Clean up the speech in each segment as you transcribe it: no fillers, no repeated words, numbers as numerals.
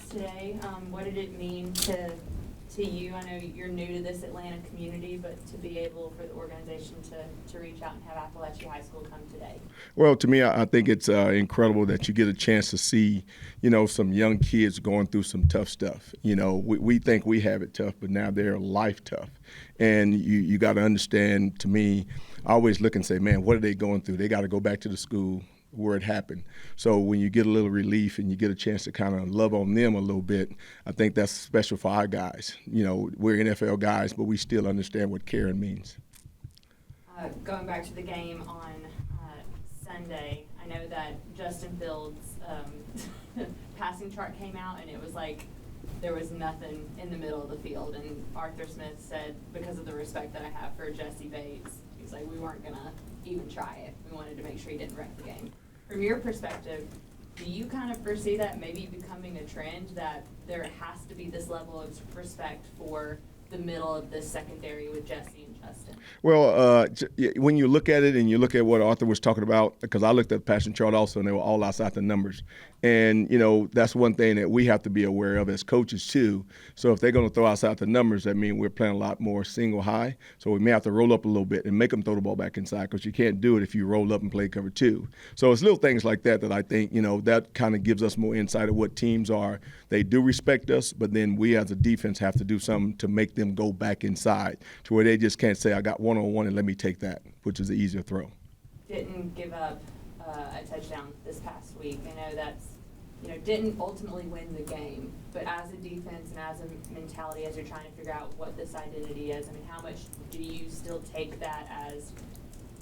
today. What did it mean to you? I know you're new to this Atlanta community, but to be able for the organization to reach out and have Appalachia High School come today. Well, to me, I think it's incredible that you get a chance to see, some young kids going through some tough stuff. We think we have it tough, but now they're life tough. And you got to understand, to me, I always look and say, man, what are they going through? They got to go back to the school where it happened. So when you get a little relief and you get a chance to kind of love on them a little bit, I think that's special for our guys. We're NFL guys, but we still understand what caring means. Going back to the game on Sunday, I know that Justin Fields' passing chart came out, and it was like there was nothing in the middle of the field. And Arthur Smith said, because of the respect that I have for Jesse Bates, he's like, we weren't going to even try it. We wanted to make sure he didn't wreck the game. From your perspective, do you kind of foresee that maybe becoming a trend, that there has to be this level of respect for the middle of this secondary with Jesse and Justin? Well, when you look at it and you look at what Arthur was talking about, because I looked at the passing chart also, and they were all outside the numbers. And, that's one thing that we have to be aware of as coaches, too. So if they're going to throw outside the numbers, that means we're playing a lot more single high. So we may have to roll up a little bit and make them throw the ball back inside, because you can't do it if you roll up and play cover two. So it's little things like that I think, that kind of gives us more insight of what teams are. They do respect us, but then we as a defense have to do something to make them go back inside to where they just can't say, I got one-on-one and let me take that, which is the easier throw. Didn't give up a touchdown this past week. I know that's, didn't ultimately win the game, but as a defense and as a mentality, as you're trying to figure out what this identity is, how much do you still take that as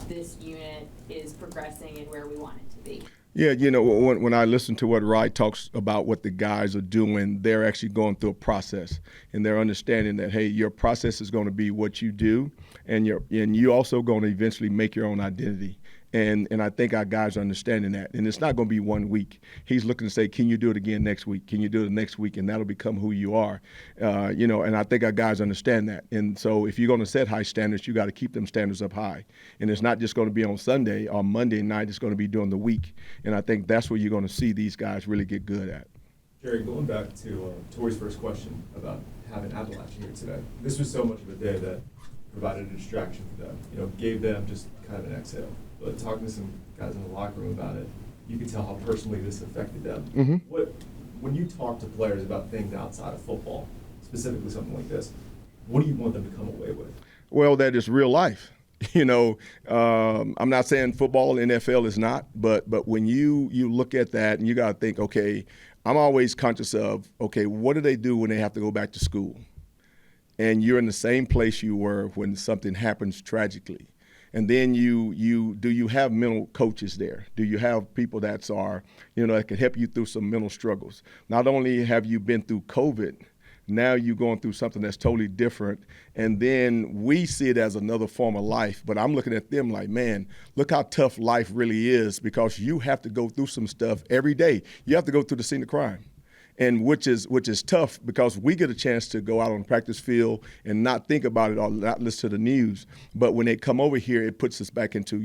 this unit is progressing and where we want it to be? Yeah, when I listen to what Wright talks about what the guys are doing, they're actually going through a process, and they're understanding that, hey, your process is going to be what you do, and you also going to eventually make your own identity. And I think our guys are understanding that. And it's not going to be 1 week. He's looking to say, can you do it again next week? Can you do it next week? And that'll become who you are. And I think our guys understand that. And so if you're going to set high standards, you got to keep them standards up high. And it's not just going to be on Sunday or Monday night. It's going to be during the week. And I think that's where you're going to see these guys really get good at. Jerry, going back to Tori's first question about having Appalachia here today, this was so much of a day that provided a distraction for them, gave them just kind of an exhale. But talking to some guys in the locker room about it, you could tell how personally this affected them. Mm-hmm. When you talk to players about things outside of football, specifically something like this, what do you want them to come away with? Well, that is real life. I'm not saying football and NFL is not, but when you look at that and you got to think, okay, I'm always conscious of, okay, what do they do when they have to go back to school? And you're in the same place you were when something happens tragically. And then do you have mental coaches there? Do you have people that can help you through some mental struggles? Not only have you been through COVID, now you're going through something that's totally different. And then we see it as another form of life. But I'm looking at them like, man, look how tough life really is, because you have to go through some stuff every day. You have to go through the scene of crime. And which is tough, because we get a chance to go out on the practice field and not think about it or not listen to the news. But when they come over here, it puts us back into,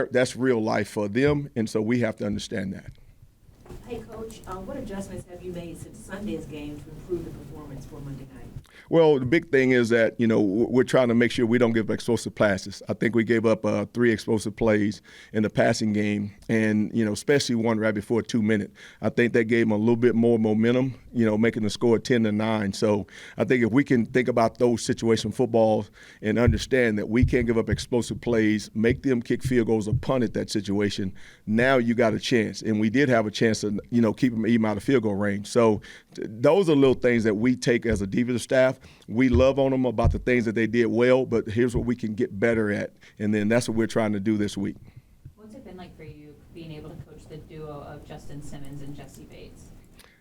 that's real life for them. And so we have to understand that. Hey, Coach, what adjustments have you made since Sunday's game to improve the performance for Monday night? Well, the big thing is that, we're trying to make sure we don't give up explosive passes. I think we gave up 3 explosive plays in the passing game, and, especially one right before 2 minutes. I think that gave them a little bit more momentum, making the score 10-9. So I think if we can think about those situation footballs and understand that we can't give up explosive plays, make them kick field goals or punt at that situation, now you got a chance. And we did have a chance to, keep them even out of field goal range. So those are little things that we take as a defensive staff. We love on them about the things that they did well, but here's what we can get better at. And then that's what we're trying to do this week. What's it been like for you being able to coach the duo of Justin Simmons and Jesse Bates?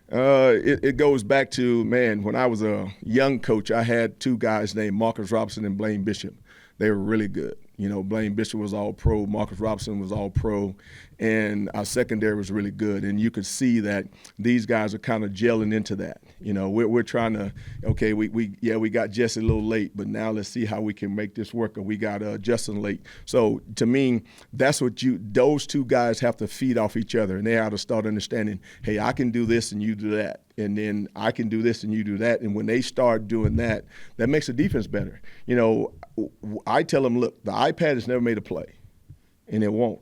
It goes back to, when I was a young coach, I had 2 guys named Marcus Robinson and Blaine Bishop. They were really good. Blaine Bishop was all pro, Marcus Robinson was all pro. and our secondary was really good. And you could see that these guys are kind of gelling into that. You know, we're trying to, okay, we got Jesse a little late, but now let's see how we can make this work. Or we got Justin late. So to me, that's what those two guys have to feed off each other, and they have to start understanding, hey, I can do this and you do that. And then I can do this and you do that. And when they start doing that, that makes the defense better. You know, I tell them, look, the iPad has never made a play, and it won't.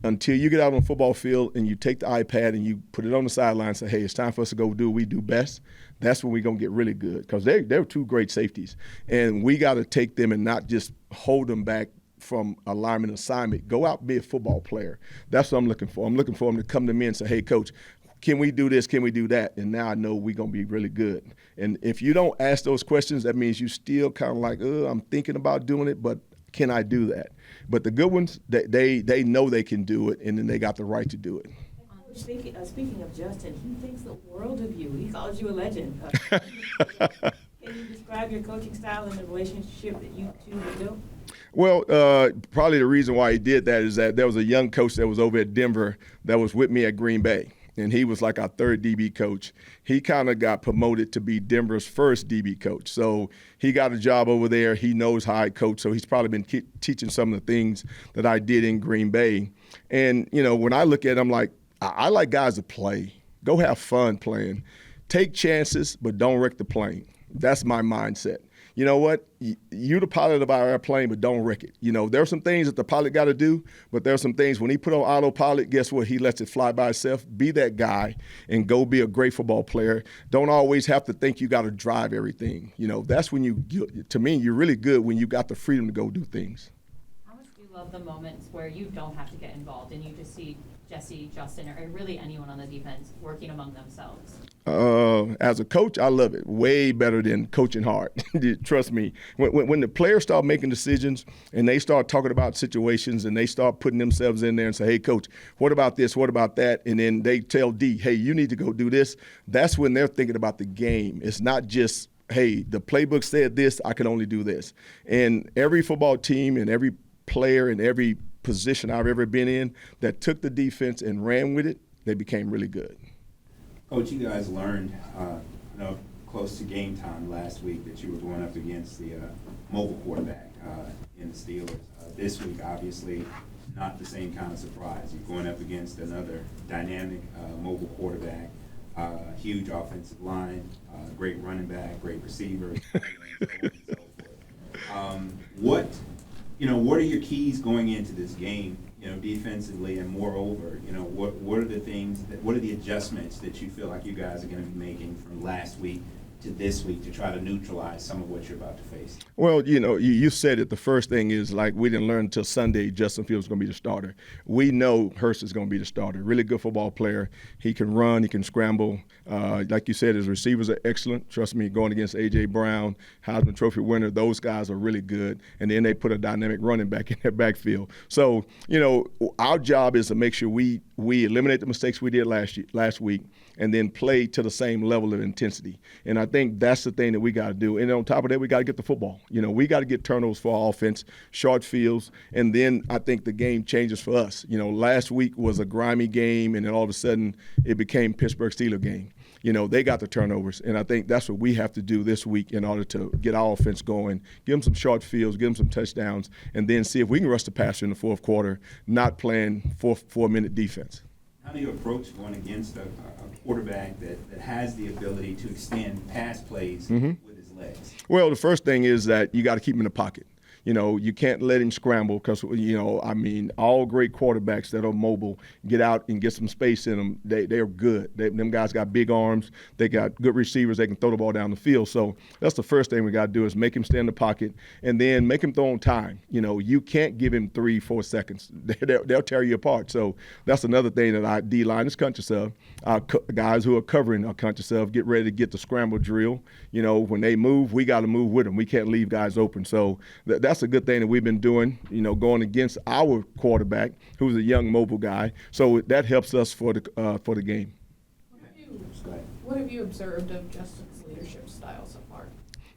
Until you get out on the football field and you take the iPad and you put it on the sideline and say, hey, it's time for us to go do what we do best, that's when we're going to get really good, because they're two great safeties. And we got to take them and not just hold them back from a lineman assignment. Go out and be a football player. That's what I'm looking for. I'm looking for them to come to me and say, hey, coach, can we do this? Can we do that? And now I know we're going to be really good. And if you don't ask those questions, that means you still kind of like, I'm thinking about doing it, but can I do that? But the good ones, they know they can do it, and then they got the right to do it. Speaking of Justin, he thinks the world of you. He calls you a legend. Can you describe your coaching style and the relationship that you two have built? Well, probably the reason why he did that is that there was a young coach that was over at Denver that was with me at Green Bay, and he was like our third DB coach. He kind of got promoted to be Denver's first DB coach. So he got a job over there. He knows how I coach, so he's probably been teaching some of the things that I did in Green Bay. And, you know, when I look at it, I'm like, I like guys to play. Go have fun playing. Take chances, but don't wreck the plane. That's my mindset. You know what? You're the pilot of our airplane, but don't wreck it. You know, there are some things that the pilot got to do, but there are some things when he put on autopilot, guess what? He lets it fly by itself. Be that guy and go be a great football player. Don't always have to think you got to drive everything. You know, that's when to me, you're really good when you got the freedom to go do things. How much do you love the moments where you don't have to get involved and you just see Jesse, Justin, or really anyone on the defense working among themselves? As a coach, I love it. Way better than coaching hard. Trust me. When the players start making decisions and they start talking about situations and they start putting themselves in there and say, hey, coach, what about this? What about that? And then they tell D, hey, you need to go do this. That's when they're thinking about the game. It's not just, hey, the playbook said this, I can only do this. And every football team and every player and every position I've ever been in that took the defense and ran with it, they became really good. Coach, you guys learned, close to game time last week that you were going up against the mobile quarterback in the Steelers. This week, obviously, not the same kind of surprise. You're going up against another dynamic mobile quarterback, huge offensive line, great running back, great receivers, and so forth. What are your keys going into this game? Defensively, and moreover, what are the things what are the adjustments that you feel like you guys are going to be making from last week to this week to try to neutralize some of what you're about to face? Well, you said it. The first thing is, like, we didn't learn until Sunday Justin Fields is going to be the starter. We know Hurst is going to be the starter. Really good football player. He can run. He can scramble. Like you said, his receivers are excellent. Trust me, going against A.J. Brown, Heisman Trophy winner, those guys are really good. And then they put a dynamic running back in their backfield. So, our job is to make sure we eliminate the mistakes we did last week and then play to the same level of intensity. And I think that's the thing that we got to do. And on top of that, we got to get the football. We got to get turnovers for our offense, short fields, and then I think the game changes for us. Last week was a grimy game, and then all of a sudden it became Pittsburgh Steelers game. They got the turnovers, and I think that's what we have to do this week in order to get our offense going, give them some short fields, give them some touchdowns, and then see if we can rush the passer in the fourth quarter, not playing four-minute defense. How do you approach going against a quarterback that has the ability to extend pass plays with his legs? Well, the first thing is that you got to keep him in the pocket. You can't let him scramble because, all great quarterbacks that are mobile get out and get some space in them. They're good. Them guys got big arms. They got good receivers. They can throw the ball down the field. So that's the first thing we got to do is make him stay in the pocket and then make him throw on time. You can't give him 3-4 seconds. They'll tear you apart. So that's another thing that our D-line is conscious of. Our guys who are covering are conscious of. Get ready to get the scramble drill. When they move, we got to move with them. We can't leave guys open. So that's a good thing that we've been doing, going against our quarterback, who's a young mobile guy. So that helps us for the game. What have you observed of Justin's leadership style so far?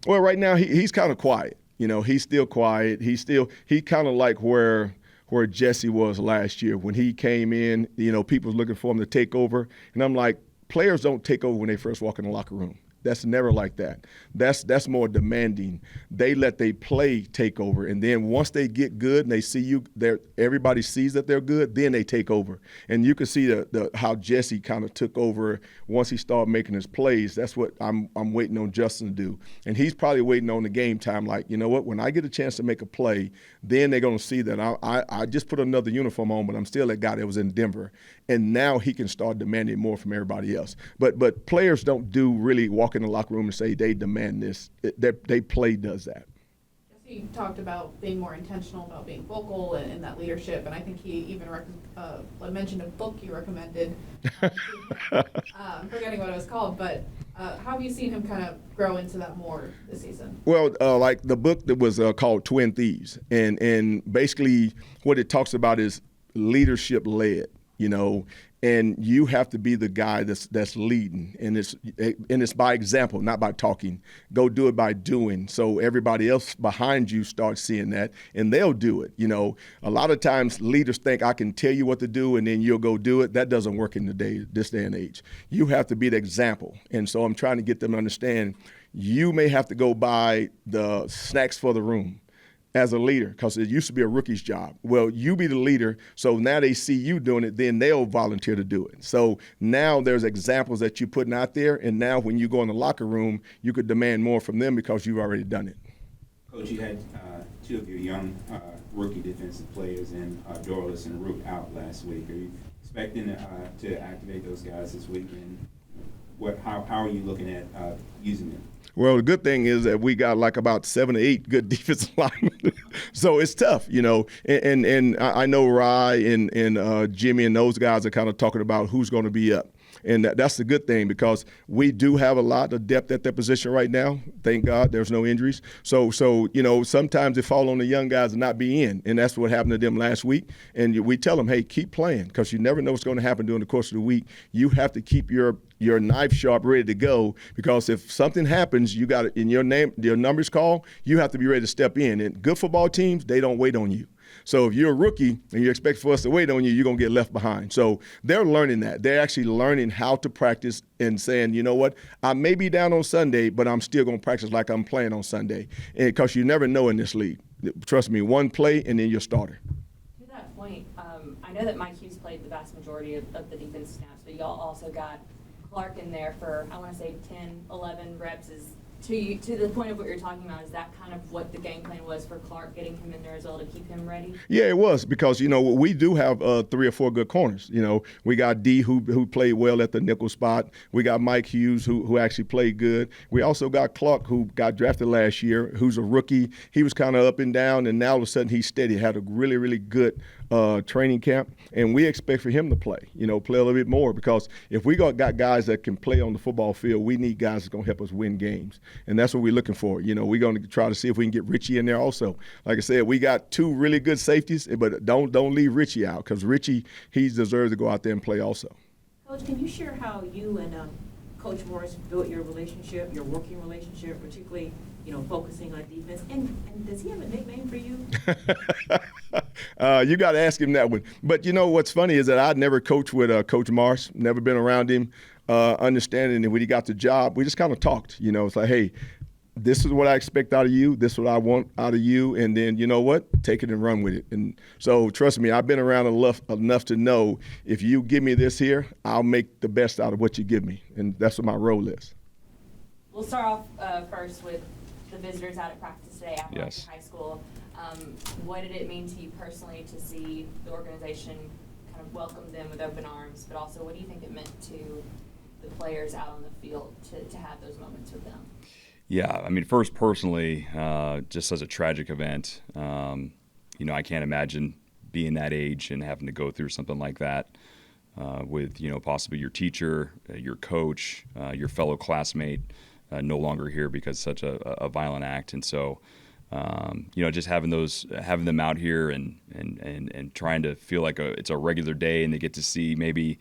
Well, right now he's kind of quiet. He's still quiet. He kind of like where where Jesse was last year when he came in. People was looking for him to take over, and I'm like, players don't take over when they first walk in the locker room. That's never like that. That's more demanding. They let they play take over, and then once they get good and they see you, everybody sees that they're good, then they take over. And you can see how Jesse kind of took over once he started making his plays. That's what I'm waiting on Justin to do, and he's probably waiting on the game time. Like, you know what? When I get a chance to make a play, then they're gonna see that I just put another uniform on, but I'm still that guy that was in Denver, and now he can start demanding more from everybody else. But players don't do really walk in the locker room and say they demand this. They play does that. Jesse talked about being more intentional about being vocal and that leadership, and I think he even mentioned a book you recommended. I'm forgetting what it was called, but how have you seen him kind of grow into that more this season? Well, like the book that was called Twin Thieves, and basically what it talks about is leadership led. And you have to be the guy that's leading, and it's by example, not by talking. Go do it by doing, so everybody else behind you starts seeing that, and they'll do it. A lot of times leaders think I can tell you what to do, and then you'll go do it. That doesn't work in this day and age. You have to be the example, and so I'm trying to get them to understand. You may have to go buy the snacks for the room as a leader, because it used to be a rookie's job. Well, you be the leader, so now they see you doing it, then they'll volunteer to do it. So now there's examples that you're putting out there, and now when you go in the locker room, you could demand more from them because you've already done it. Coach, you had two of your young rookie defensive players in Dorless and Root out last week. Are you expecting to activate those guys this week, and how are you looking at using them? Well, the good thing is that we got like about 7 or 8 good defensive linemen. So it's tough, and I know Rye and Jimmy and those guys are kind of talking about who's going to be up. And that's the good thing, because we do have a lot of depth at that position right now. Thank God there's no injuries. So sometimes it falls on the young guys to not be in, and that's what happened to them last week. And we tell them, hey, keep playing, because you never know what's going to happen during the course of the week. You have to keep your knife sharp, ready to go, because if something happens, you got it in your numbers call, you have to be ready to step in. And good football teams, they don't wait on you. So if you're a rookie and you expect for us to wait on you, you're going to get left behind. So they're learning that. They're actually learning how to practice and saying, you know what, I may be down on Sunday, but I'm still going to practice like I'm playing on Sunday. Because you never know in this league. Trust me, one play and then you're starter. To that point, I know that Mike Hughes played the vast majority of the defense snaps, but y'all also got Clark in there for, I want to say, 10, 11 reps. To the point of what you're talking about, is that kind of what the game plan was for Clark, getting him in there as well to keep him ready? Yeah, it was, because, we do have 3 or 4 good corners. We got D who played well at the nickel spot. We got Mike Hughes who actually played good. We also got Clark, who got drafted last year, who's a rookie. He was kind of up and down, and now all of a sudden he's steady. Had a really, really good training camp, and we expect for him to play a little bit more, because if we got guys that can play on the football field, we need guys that's going to help us win games. And that's what we're looking for. We're going to try to see if we can get Richie in there also. Like I said, we got 2 really good safeties, but don't leave Richie out, because Richie, he deserves to go out there and play also. Coach, can you share how you and Coach Morris built your relationship, your working relationship, particularly, focusing on defense? And does he have a nickname for you? You got to ask him that one. But what's funny is that I'd never coached with Coach Morris, never been around him. Understanding that when he got the job, we just kind of talked. It's like, hey, this is what I expect out of you. This is what I want out of you. And then, you know what? Take it and run with it. And so, trust me, I've been around enough to know if you give me this here, I'll make the best out of what you give me. And that's what my role is. We'll start off first with the visitors out at practice today at Yes. High School. What did it mean to you personally to see the organization kind of welcome them with open arms, but also what do you think it meant to the players out on the field to have those moments with them? Yeah, first personally, just as a tragic event, I can't imagine being that age and having to go through something like that with, possibly your teacher, your coach, your fellow classmate no longer here because such a violent act. And so, just having them out here and trying to feel like it's a regular day, and they get to see maybe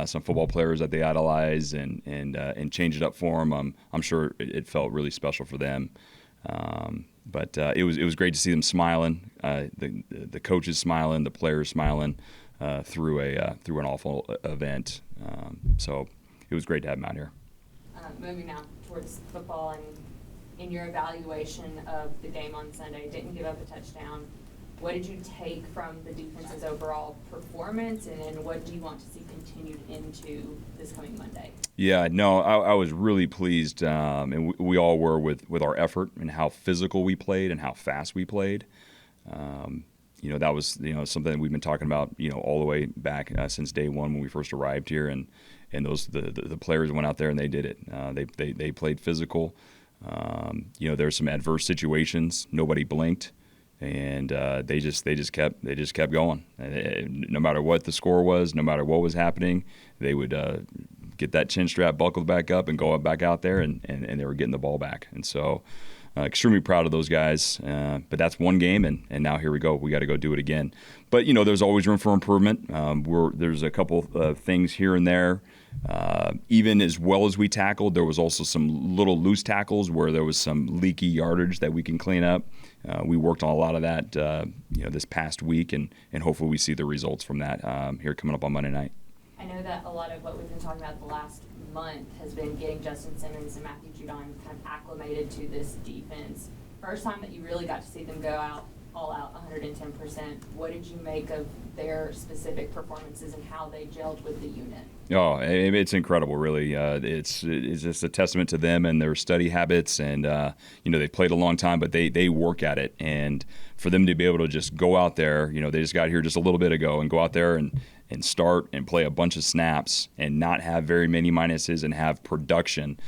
some football players that they idolize and change it up for them. I'm sure it felt really special for them. But it was great to see them smiling, the coaches smiling, the players smiling through an awful event. So it was great to have them out here. Moving now towards football, and in your evaluation of the game on Sunday, didn't give up a touchdown. What did you take from the defense's overall performance, and then what do you want to see continued into this coming Monday? Yeah, no, I was really pleased, and we all were with our effort and how physical we played and how fast we played. That was something that we've been talking about all the way back since day one when we first arrived here, and the players went out there and they did it. They played physical. There were some adverse situations. Nobody blinked. And they just kept going. No matter what the score was, no matter what was happening, they would get that chin strap buckled back up and go back out there, and they were getting the ball back. And so extremely proud of those guys. But that's one game, and now here we go. We got to go do it again. But, there's always room for improvement. There's a couple of things here and there. Even as well as we tackled, there was also some little loose tackles where there was some leaky yardage that we can clean up. We worked on a lot of that, this past week, and hopefully we see the results from that here coming up on Monday night. I know that a lot of what we've been talking about the last month has been getting Justin Simmons and Matthew Judon kind of acclimated to this defense. First time that you really got to see them go all out 110%. What did you make of their specific performances and how they gelled with the unit? Oh, it's incredible, really. It's just a testament to them and their study habits, and they've played a long time, but they work at it. And for them to be able to just go out there, they just got here just a little bit ago, and go out there and start and play a bunch of snaps and not have very many minuses and have production.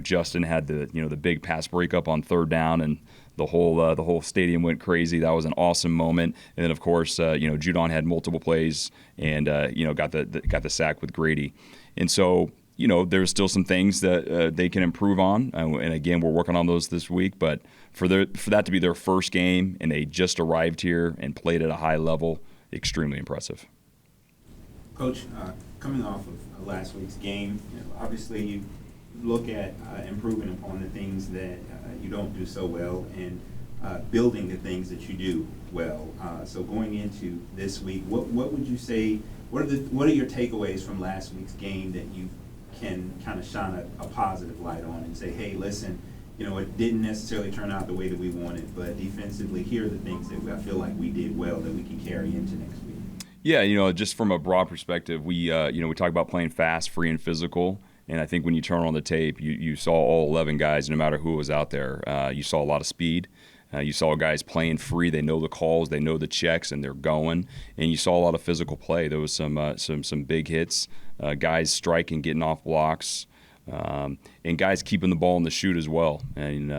Justin had the big pass breakup on third down, and the whole stadium went crazy. That was an awesome moment. And then of course, Judon had multiple plays and got the sack with Grady. And so there's still some things that they can improve on. And again, we're working on those this week. But for that to be their first game and they just arrived here and played at a high level, extremely impressive. Coach, coming off of last week's game, obviously you look at improving upon the things that you don't do so well and building the things that you do well. So going into this week, what would you say? What are your takeaways from last week's game that you can kind of shine a positive light on and say, hey, listen, it didn't necessarily turn out the way that we wanted, but defensively, here are the things that I feel like we did well that we can carry into next week. Yeah, just from a broad perspective, we talk about playing fast, free, and physical. And I think when you turn on the tape, you saw all 11 guys, no matter who was out there. You saw a lot of speed. You saw guys playing free. They know the calls, they know the checks, and they're going. And you saw a lot of physical play. There was some big hits, guys striking, getting off blocks, and guys keeping the ball in the chute as well. And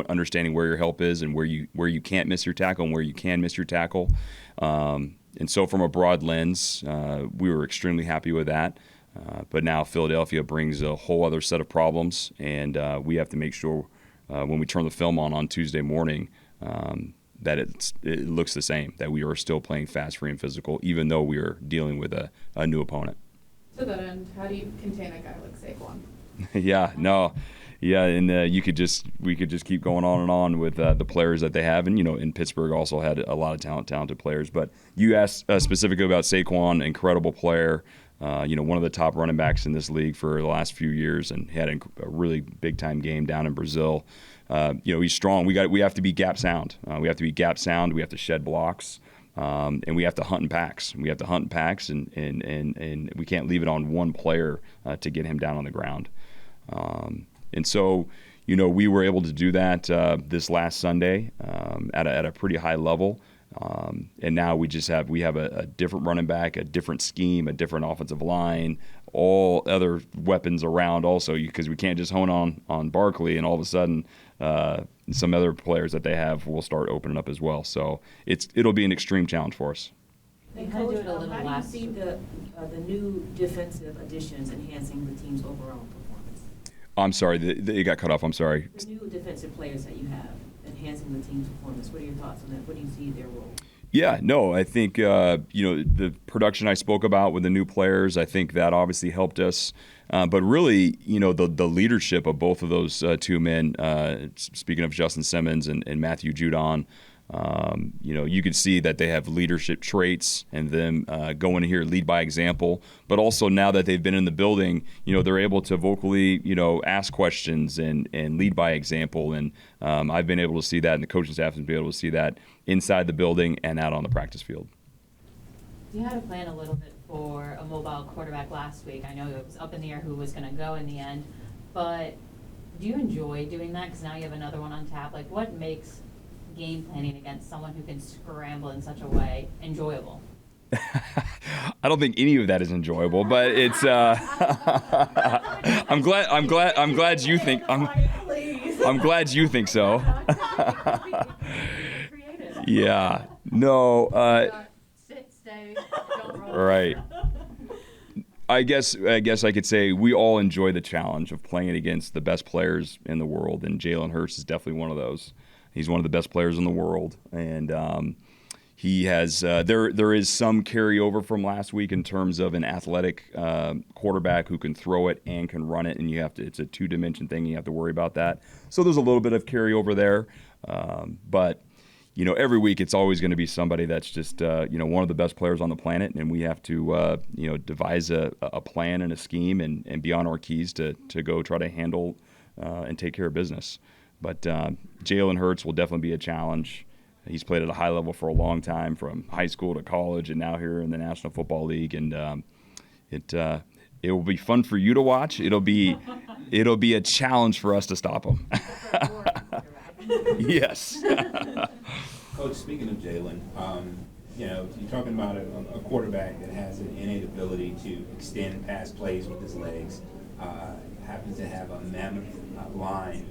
understanding where your help is and where you can't miss your tackle and where you can miss your tackle. And so from a broad lens, we were extremely happy with that. But now Philadelphia brings a whole other set of problems, and we have to make sure when we turn the film on Tuesday morning that it looks the same, that we are still playing fast, free, and physical, even though we are dealing with a new opponent. To that end, how do you contain a guy like Saquon? And we could just keep going on and on with the players that they have, and in Pittsburgh also had a lot of talented players. But you asked specifically about Saquon, incredible player. One of the top running backs in this league for the last few years, and had a really big time game down in Brazil. He's strong. We have to be gap sound. We have to shed blocks, and we have to hunt in packs. And we can't leave it on one player to get him down on the ground. And so, we were able to do that this last Sunday at a pretty high level. And now we have a different running back, a different scheme, a different offensive line, all other weapons around also, because we can't just hone on Barkley and all of a sudden some other players that they have will start opening up as well. So it'll be an extreme challenge for us. And Coach, how do you see the new defensive additions enhancing the team's overall performance? I'm sorry, it got cut off. I'm sorry. The new defensive players that you have enhancing the team's performance. What are your thoughts on that? What do you see their role? Yeah, no, I think, the production I spoke about with the new players, I think that obviously helped us. But really, the leadership of both of those two men, speaking of Justin Simmons and Matthew Judon, you could see that they have leadership traits and them going here, lead by example. But also now that they've been in the building, they're able to vocally, ask questions and lead by example. And I've been able to see that, and the coaching staff has been able to see that inside the building and out on the practice field. You had to plan a little bit for a mobile quarterback last week. I know it was up in the air who was going to go in the end, but do you enjoy doing that? Because now you have another one on tap. Like, what makes game planning against someone who can scramble in such a way enjoyable? I don't think any of that is enjoyable, but it's. I'm glad you think. I'm glad you think so. Yeah. No. Sit, stay, don't roll. Right. I guess I could say we all enjoy the challenge of playing against the best players in the world, and Jalen Hurts is definitely one of those. He's one of the best players in the world, and he has. There is some carryover from last week in terms of an athletic quarterback who can throw it and can run it, and it's a two-dimension thing. You have to worry about that. So there's a little bit of carryover there, but. Every week it's always going to be somebody that's just, one of the best players on the planet, and we have to, devise a plan and a scheme and be on our keys to go try to handle and take care of business. But Jalen Hurts will definitely be a challenge. He's played at a high level for a long time, from high school to college, and now here in the National Football League. And it will be fun for you to watch. It'll be a challenge for us to stop him. Yes. Coach, speaking of Jalen, you're talking about a quarterback that has an innate ability to extend pass plays with his legs, happens to have a mammoth line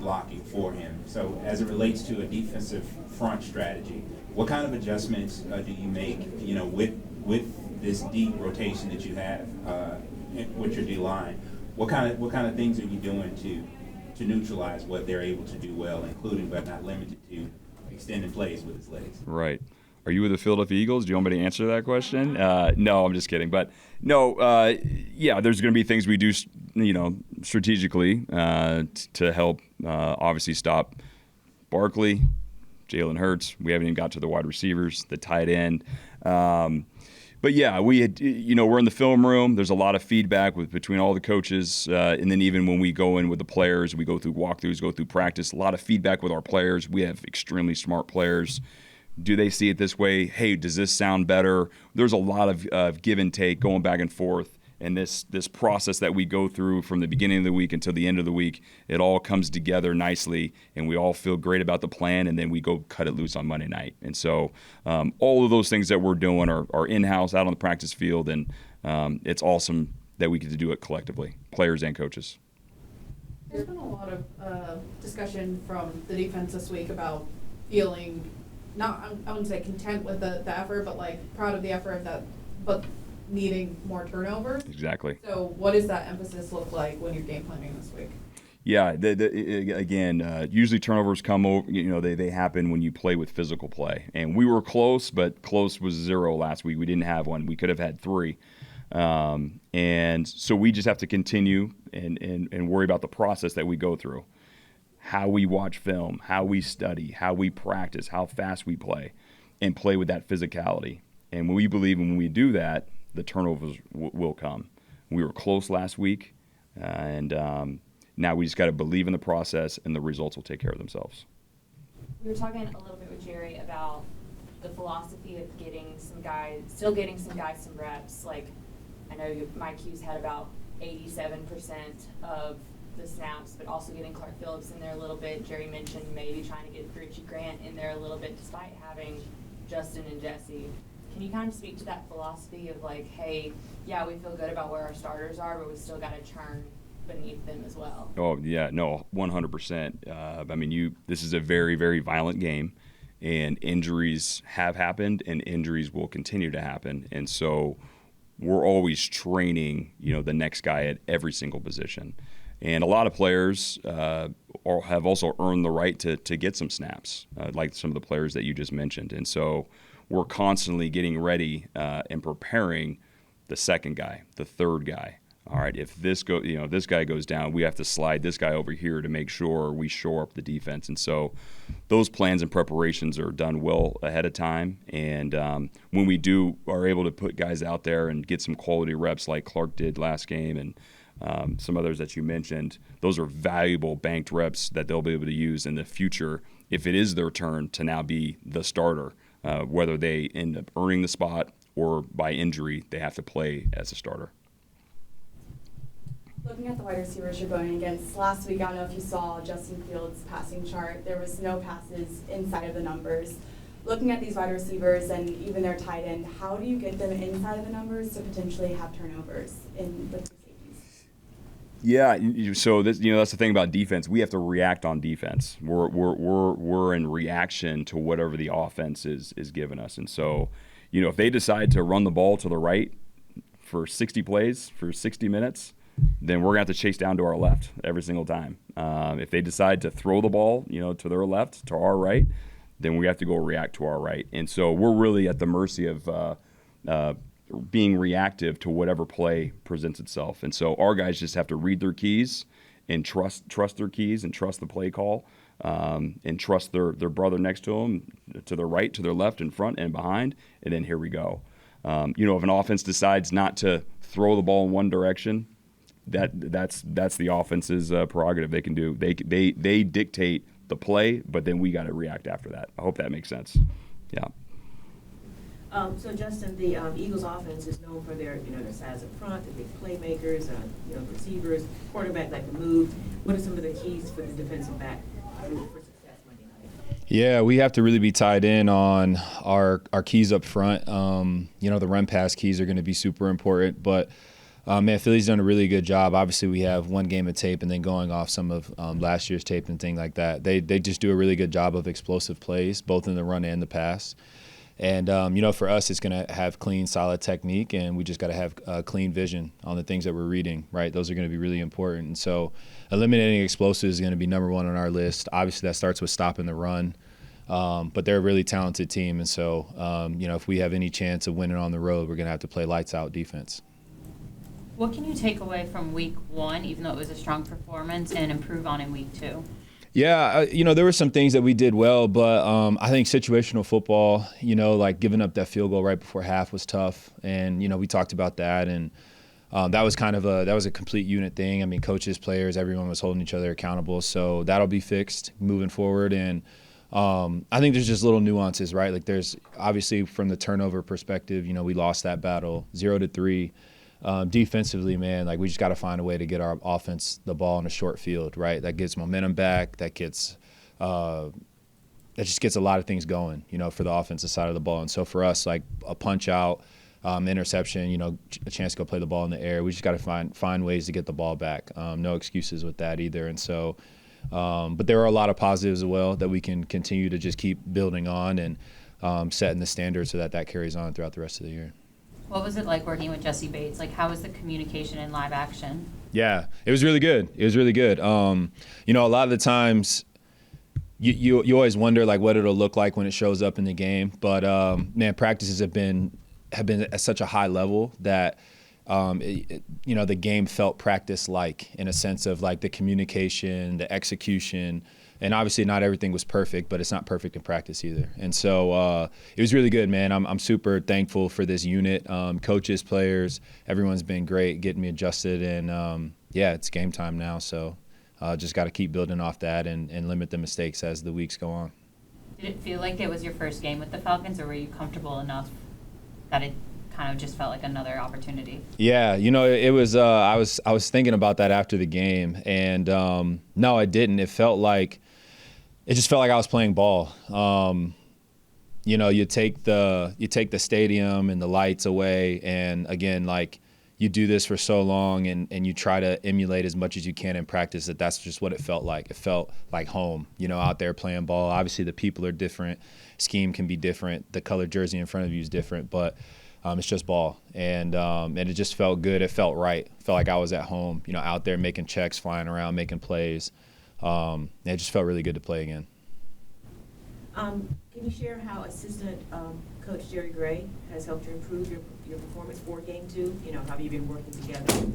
blocking for him. So as it relates to a defensive front strategy, what kind of adjustments do you make, with this deep rotation that you have with your D-line? What kind of things are you doing to neutralize what they're able to do well, including but not limited to extended plays with his legs? Right. Are you with the Philadelphia Eagles? Do you want me to answer that question? No, I'm just kidding. But no, there's going to be things we do, strategically to help obviously stop Barkley, Jalen Hurts. We haven't even got to the wide receivers, the tight end. But yeah, we had, we're in the film room. There's a lot of feedback between all the coaches, and then even when we go in with the players, we go through walkthroughs, go through practice. A lot of feedback with our players. We have extremely smart players. Do they see it this way? Hey, does this sound better? There's a lot of give and take, going back and forth. And this process that we go through from the beginning of the week until the end of the week, it all comes together nicely, and we all feel great about the plan, and then we go cut it loose on Monday night. And so all of those things that we're doing are in-house, out on the practice field, and it's awesome that we get to do it collectively, players and coaches. There's been a lot of discussion from the defense this week about feeling I wouldn't say content with the effort, but proud of the effort of that, but needing more turnovers. Exactly. So what does that emphasis look like when you're game planning this week? Yeah, again, usually turnovers come over, they happen when you play with physical play. And we were close, but close was 0 last week. We didn't have one. We could have had 3. And so we just have to continue and worry about the process that we go through. How we watch film, how we study, how we practice, how fast we play, and play with that physicality. And we believe when we do that, the turnovers will come. We were close last week, and now we just got to believe in the process, and the results will take care of themselves. We were talking a little bit with Jerry about the philosophy of getting some guys some reps. Like, I know Mike Hughes had about 87% of the snaps, but also getting Clark Phillips in there a little bit. Jerry mentioned maybe trying to get Richie Grant in there a little bit, despite having Justin and Jesse. Can you kind of speak to that philosophy of hey, yeah, we feel good about where our starters are, but we still got to churn beneath them as well? Oh, yeah, no, 100%. This is a very, very violent game, and injuries have happened, and injuries will continue to happen. And so we're always training, the next guy at every single position. And a lot of players have also earned the right to get some snaps, like some of the players that you just mentioned. And so we're constantly getting ready and preparing the second guy, the third guy. All right, if this guy goes down, we have to slide this guy over here to make sure we shore up the defense. And so those plans and preparations are done well ahead of time. And when we are able to put guys out there and get some quality reps like Clark did last game and some others that you mentioned, those are valuable banked reps that they'll be able to use in the future if it is their turn to now be the starter, whether they end up earning the spot or by injury they have to play as a starter. Looking at the wide receivers you're going against, last week, I don't know if you saw Justin Fields' passing chart. There was no passes inside of the numbers. Looking at these wide receivers and even their tight end, how do you get them inside of the numbers to potentially have turnovers with the safeties? Yeah, so that's the thing about defense. We have to react on defense. We're in reaction to whatever the offense is giving us. And so, if they decide to run the ball to the right for 60 plays for 60 minutes, then we're going to have to chase down to our left every single time. If they decide to throw the ball, to their left, to our right, then we have to go react to our right. And so we're really at the mercy of being reactive to whatever play presents itself. And so our guys just have to read their keys and trust their keys and trust the play call and trust their brother next to them, to their right, to their left, in front and behind, and then here we go. If an offense decides not to throw the ball in one direction, that's the offense's prerogative. They can do. They dictate the play, but then we got to react after that. I hope that makes sense. Yeah. So Justin, the Eagles' offense is known for their size up front, the big playmakers, receivers, quarterback that can move. What are some of the keys for the defensive back group for success Monday night? Yeah, we have to really be tied in on our keys up front. The run pass keys are going to be super important, but. Philly's done a really good job. Obviously, we have one game of tape and then going off some of last year's tape and things like that. They just do a really good job of explosive plays, both in the run and the pass. And, for us, it's going to have clean, solid technique, and we just got to have clean vision on the things that we're reading, right? Those are going to be really important. And so eliminating explosives is going to be number one on our list. Obviously, that starts with stopping the run. But they're a really talented team. And so, if we have any chance of winning on the road, we're going to have to play lights out defense. What can you take away from week 1, even though it was a strong performance, and improve on in week 2? Yeah, there were some things that we did well, but I think situational football, like giving up that field goal right before half was tough. And, we talked about that. And that was a complete unit thing. I mean, coaches, players, everyone was holding each other accountable. So that'll be fixed moving forward. And I think there's just little nuances, right? Like there's obviously from the turnover perspective, we lost that battle 0-3. Defensively, man, like we just got to find a way to get our offense the ball in a short field, right? That gets momentum back. That just gets a lot of things going, for the offensive side of the ball. And so for us, like a punch out, interception, a chance to go play the ball in the air. We just got to find ways to get the ball back. No excuses with that either. And so, but there are a lot of positives as well that we can continue to just keep building on and setting the standard so that carries on throughout the rest of the year. What was it like working with Jesse Bates? Like, how was the communication in live action? Yeah, it was really good. A lot of the times you always wonder like what it'll look like when it shows up in the game. But practices have been at such a high level that the game felt practice-like in a sense of like the communication, the execution. And obviously not everything was perfect, but it's not perfect in practice either. And so it was really good, man. I'm super thankful for this unit. Coaches, players, everyone's been great getting me adjusted. And, it's game time now. So just got to keep building off that and limit the mistakes as the weeks go on. Did it feel like it was your first game with the Falcons, or were you comfortable enough that it kind of just felt like another opportunity? Yeah, it was I was thinking about that after the game. And no, I didn't. It just felt like I was playing ball. You take the stadium and the lights away, and again, like you do this for so long, and you try to emulate as much as you can in practice. That's just what it felt like. It felt like home. Out there playing ball. Obviously, the people are different. Scheme can be different. The colored jersey in front of you is different, but it's just ball, and it just felt good. It felt right. It felt like I was at home. Out there making checks, flying around, making plays. It just felt really good to play again. Can you share how assistant Coach Jerry Gray has helped you improve your performance for Game 2? You know, how you've been working together,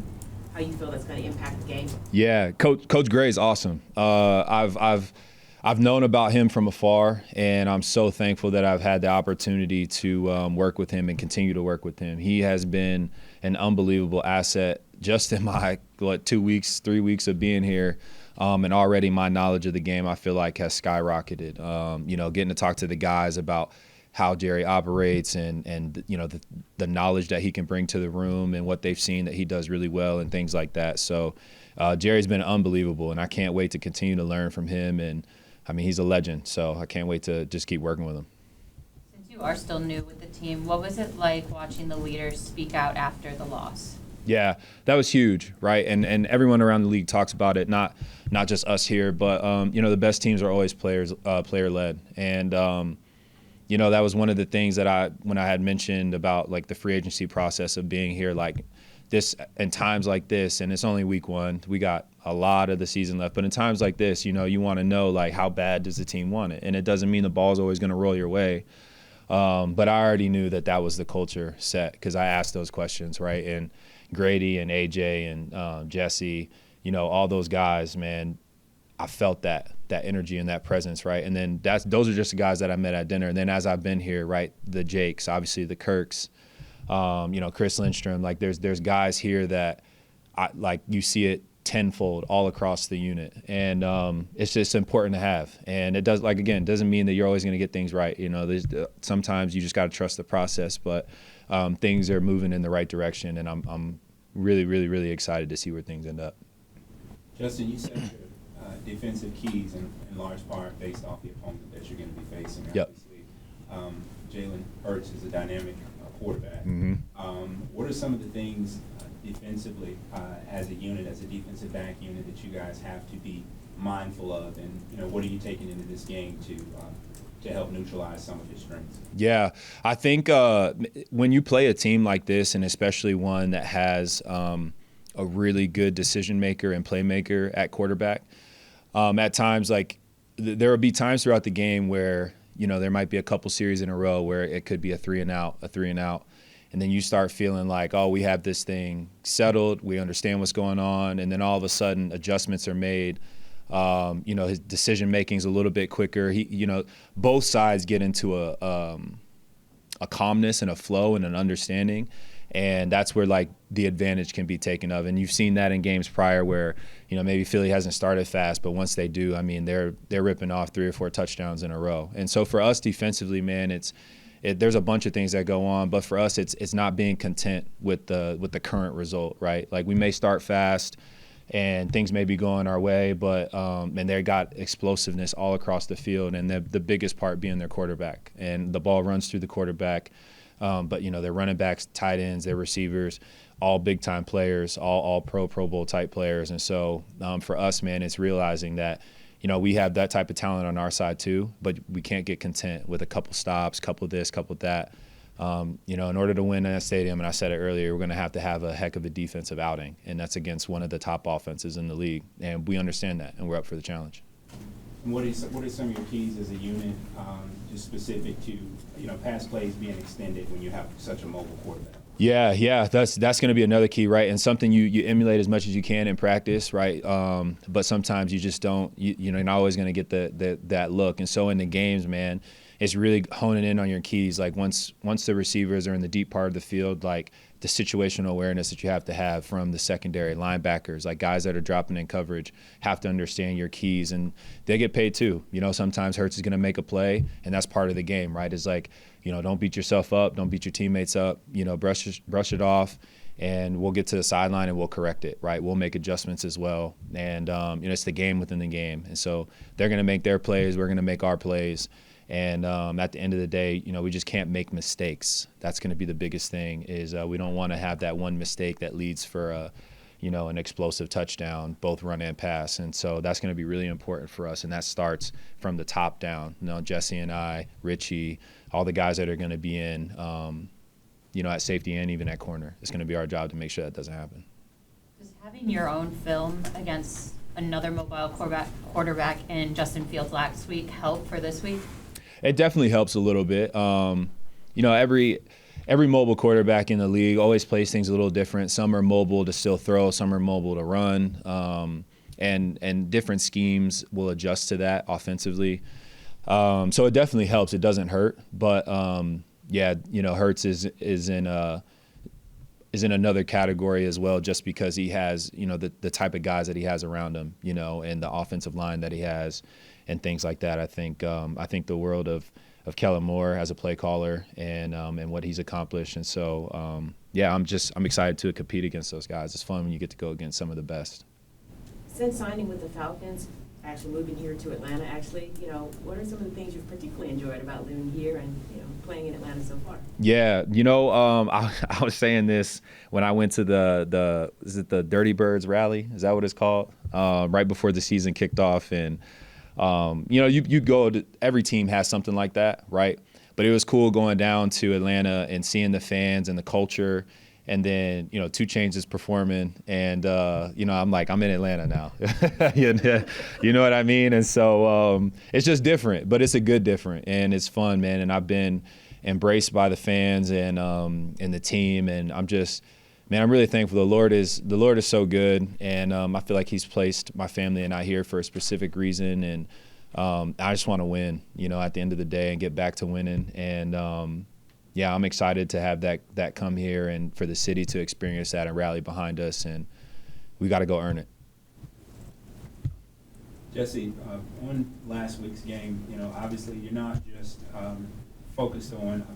how you feel that's going to impact the game? Yeah, Coach Gray is awesome. I've known about him from afar, and I'm so thankful that I've had the opportunity to work with him and continue to work with him. He has been an unbelievable asset just in my 3 weeks of being here. And already my knowledge of the game, I feel like, has skyrocketed. You know, getting to talk to the guys about how Jerry operates and you know, the knowledge that he can bring to the room and what they've seen that he does really well and things like that. So Jerry's been unbelievable, and I can't wait to continue to learn from him. And, I mean, he's a legend, so I can't wait to just keep working with him. Since you are still new with the team, what was it like watching the leaders speak out after the loss? Yeah, that was huge, right? And everyone around the league talks about it, not just us here, but you know, the best teams are always player-led. And you know, that was one of the things that when I had mentioned about like the free agency process of being here, like this, in times like this, and it's only week 1, we got a lot of the season left, but in times like this, you know, you want to know like how bad does the team want it, and it doesn't mean the ball's always going to roll your way. But I already knew that was the culture set because I asked those questions, right? And Grady and AJ and Jesse, you know, all those guys, man, I felt that energy and that presence, right? And then those are just the guys that I met at dinner. And then as I've been here, right, the Jakes, obviously the Kirks, you know, Chris Lindstrom, like there's guys here that like you see it tenfold all across the unit, and it's just important to have. And it does, like, again, doesn't mean that you're always going to get things right. You know, sometimes you just got to trust the process, but things are moving in the right direction, and I'm really, really, really excited to see where things end up. Justin, you said your defensive keys in large part based off the opponent that you're going to be facing. Yep. Obviously, Jalen Hurts is a dynamic quarterback. Mm-hmm. What are some of the things defensively as a unit, as a defensive back unit, that you guys have to be mindful of, and you know, what are you taking into this game to help neutralize some of his strengths? Yeah, I think when you play a team like this, and especially one that has a really good decision maker and playmaker at quarterback, at times, like there will be times throughout the game where, you know, there might be a couple series in a row where it could be a three and out, and then you start feeling like, oh, we have this thing settled, we understand what's going on, and then all of a sudden adjustments are made. You know, his decision making is a little bit quicker. You know, both sides get into a calmness and a flow and an understanding, and that's where like the advantage can be taken of. And you've seen that in games prior where, you know, maybe Philly hasn't started fast, but once they do, I mean, they're ripping off 3 or 4 touchdowns in a row. And so for us defensively, man, there's a bunch of things that go on, but for us, it's not being content with the current result, right? Like we may start fast, and things may be going our way, but and they got explosiveness all across the field, and the biggest part being their quarterback. And the ball runs through the quarterback, but you know, their running backs, tight ends, their receivers, all big time players, all Pro Bowl type players. And so for us, man, it's realizing that, you know, we have that type of talent on our side too, but we can't get content with a couple stops, couple of this, couple of that. You know, in order to win in that stadium, and I said it earlier, we're going to have a heck of a defensive outing, and that's against one of the top offenses in the league. And we understand that, and we're up for the challenge. And what are some of your keys as a unit, just specific to, you know, pass plays being extended when you have such a mobile quarterback? Yeah, that's going to be another key, right? And something you emulate as much as you can in practice, right? But sometimes you just don't. You're not always going to get that look. And so in the games, man, it's really honing in on your keys. Like once the receivers are in the deep part of the field, like the situational awareness that you have to have from the secondary linebackers, like guys that are dropping in coverage, have to understand your keys, and they get paid too. You know, sometimes Hurts is going to make a play, and that's part of the game, right? It's like, you know, don't beat yourself up, don't beat your teammates up. You know, brush it off, and we'll get to the sideline and we'll correct it, right? We'll make adjustments as well, and you know, it's the game within the game, and so they're going to make their plays, we're going to make our plays. And at the end of the day, you know, we just can't make mistakes. That's going to be the biggest thing, is we don't want to have that one mistake that leads for an explosive touchdown, both run and pass. And so that's going to be really important for us. And that starts from the top down. You know, Jesse and I, Richie, all the guys that are going to be in, you know, at safety and even at corner. It's going to be our job to make sure that doesn't happen. Does having your own film against another mobile quarterback in Justin Fields last week help for this week? It definitely helps a little bit. You know, every mobile quarterback in the league always plays things a little different. Some are mobile to still throw, some are mobile to run, and different schemes will adjust to that offensively. So it definitely helps. It doesn't hurt, but yeah, you know, Hurts is in another category as well, just because he has, you know, the type of guys that he has around him, you know, and the offensive line that he has, and things like that. I think the world of Kellen Moore as a play caller and what he's accomplished, and so yeah, I'm excited to compete against those guys. It's fun when you get to go against some of the best. Since signing with the Falcons, actually moving here to Atlanta, you know, what are some of the things you've particularly enjoyed about living here and, you know, playing in Atlanta so far? Yeah, you know, I was saying this when I went to is it the Dirty Birds rally? Is that what it's called? Right before the season kicked off, and you know, you go to, every team has something like that, right? But it was cool going down to Atlanta and seeing the fans and the culture. And then, you know, 2 Chainz is performing, and you know, I'm in Atlanta now. You know what I mean? And so it's just different, but it's a good different, and it's fun, man. And I've been embraced by the fans and the team, and I'm really thankful. The Lord is so good, and I feel like He's placed my family and I here for a specific reason, and I just want to win, you know, at the end of the day, and get back to winning. And yeah, I'm excited to have that come here and for the city to experience that and rally behind us, and we got to go earn it. Jesse, on last week's game, you know, obviously you're not just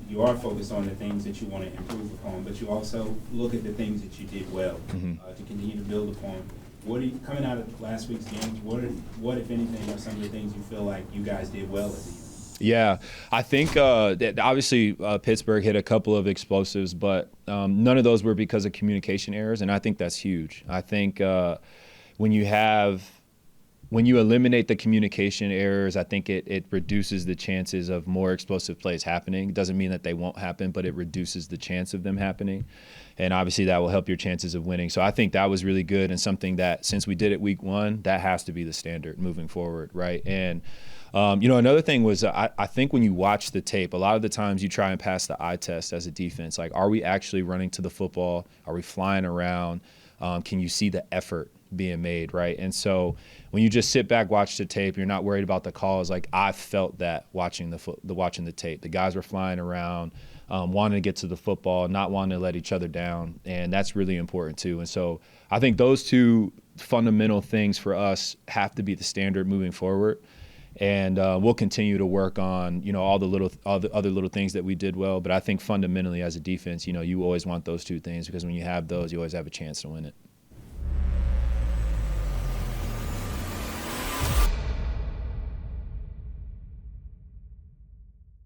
you are focused on the things that you want to improve upon, but you also look at the things that you did well to continue to build upon. What are you, coming out of last week's games, what if anything, are some of the things you feel like you guys did well as a unit? Yeah, I think that obviously Pittsburgh hit a couple of explosives, but none of those were because of communication errors, and I think that's huge. I think when you eliminate the communication errors, I think it reduces the chances of more explosive plays happening. It doesn't mean that they won't happen, but it reduces the chance of them happening, and obviously that will help your chances of winning. So I think that was really good, and something that, since we did it week 1, that has to be the standard moving forward, right? And you know, another thing was I think when you watch the tape, a lot of the times you try and pass the eye test as a defense. Like, are we actually running to the football? Are we flying around? Can you see the effort being made, right? And so when you just sit back, watch the tape, you're not worried about the calls. Like, I felt that watching the tape. The guys were flying around, wanting to get to the football, not wanting to let each other down, and that's really important too. And so I think those 2 fundamental things for us have to be the standard moving forward. And we'll continue to work on, you know, all the other little things that we did well. But I think fundamentally as a defense, you know, you always want those 2 things, because when you have those, you always have a chance to win it.